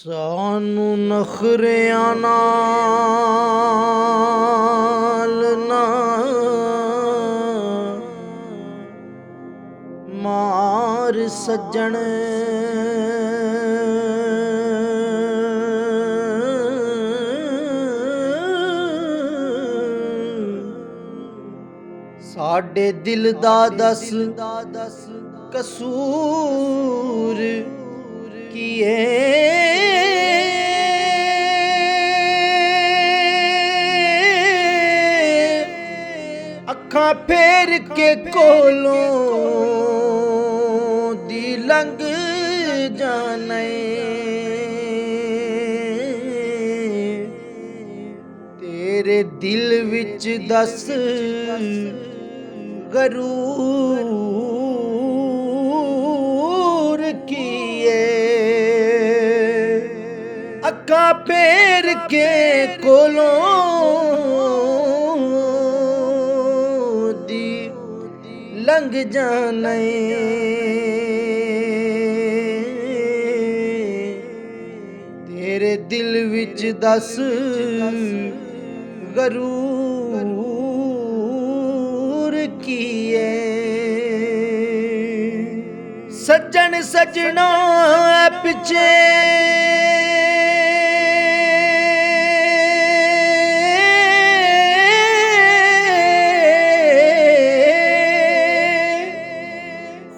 ਸਾਨੂੰ ਨਖਰਿਆਂ ਨਾਲ ਨਾ ਮਾਰ ਸੱਜਣ, ਸਾਡੇ ਦਿਲ ਦਾ ਦੱਸ ਕਸੂਰ ਕੀ ਏ। ਅੱਖਾਂ ਫੇਰ ਕੇ ਕੋਲੋਂ ਦੀ ਲੰਘ ਜਾਣੇ, ਤੇਰੇ ਦਿਲ ਵਿੱਚ ਦੱਸ ਗਰੂਰ ਕੀ ਏ। ਅੱਖਾਂ ਫੇਰ ਕੇ ਕੋਲੋਂ ਦੀ ਲੰਘ ਜਾਣੇ, ਤੇਰੇ ਦਿਲ ਵਿੱਚ ਦੱਸ ਗਰੂਰ ਕੀ ਏ। ਸੱਜਣ ਸੱਜਣਾ ਪਿੱਛੇ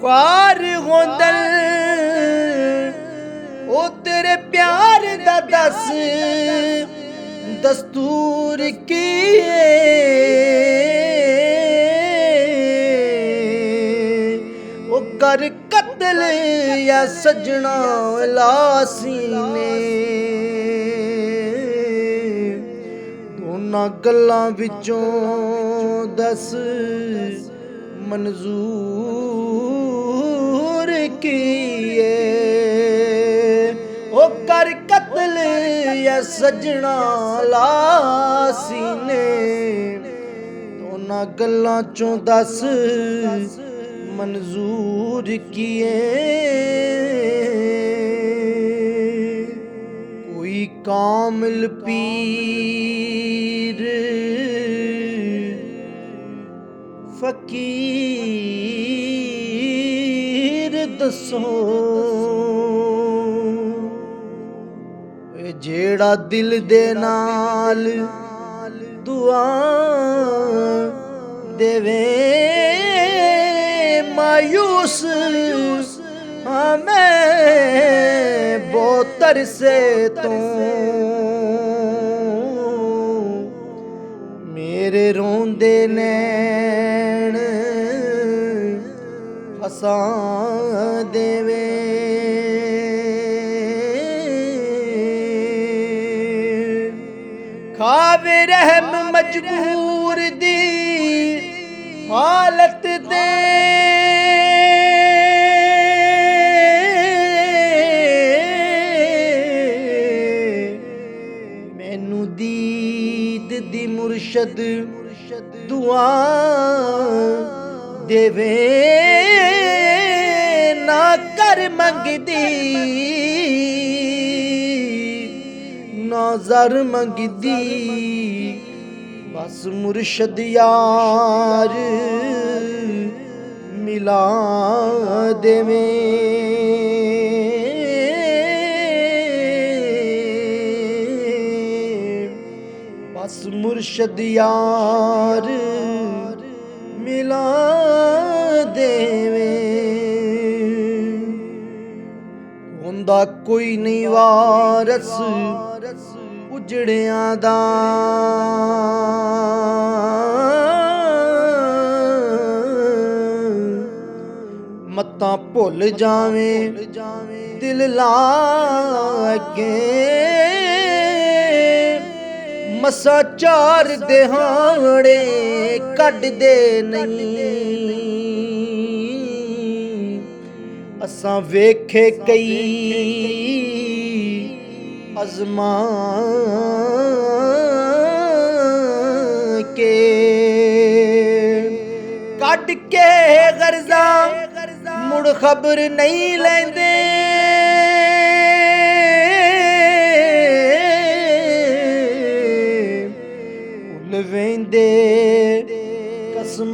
ख्वार गोंदल ओ तेरे प्यार दा दस दस्तूर की ओ कर कत्ल या सजना लासी ने। दोना गल्लां विचों दस मंजूर की है। ओ कर कत्ल या सजना लासी ने, दोना गल्लां चों दस मंजूर किए। कोई कामिल पीर फकीर दसो, जेड़ा दिल दे नाल दुआ देवे। मायूस हाँ मैं बहुत तरसे तो मेरे रोंदे नैन हसा देवे। खावे रहम मजबूर दी हालत दे, मैनू दीद दी मुर्शद दुआ देवे। ना कर मंगदी ना ज़र मंगदी, बस मुर्शद यार मिला देवे। बस मुर्शद यार मिला देवे। हुंदा कोई नहीं वारस उजड़ियां दा, मत्तां भुल जावें दिल लागे। मसा चार दिहाड़े कट दे नहीं, असां वेखे कई अज़मा के। कट के गर्जा मुड़ खबर नहीं लेंदे,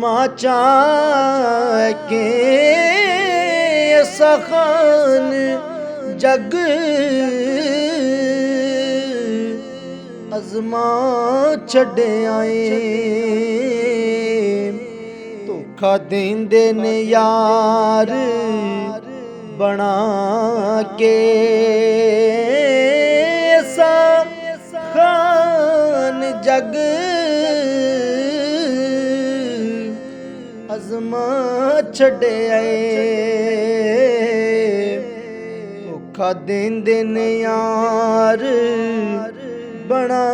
ਅਜ਼ਮਾ ਚਾਹ ਕੇ ਅਸਾਂ ਖਾਨ ਜਗ ਅਜ਼ਮਾ ਛੱਡਿਆ ਏ ਧੋਖਾ ਦੇਂਦੇ ਨੇ ਯਾਰ ਬਣਾ ਕੇ ਅਸਾਂ ਖਾਨ ਜਗ ਅਜ਼ਮਾ ਛੱਡਿਆ ਏ ਧੋਖਾ ਦੇਂਦੇ ਨੇ ਯਾਰ ਬਣਾ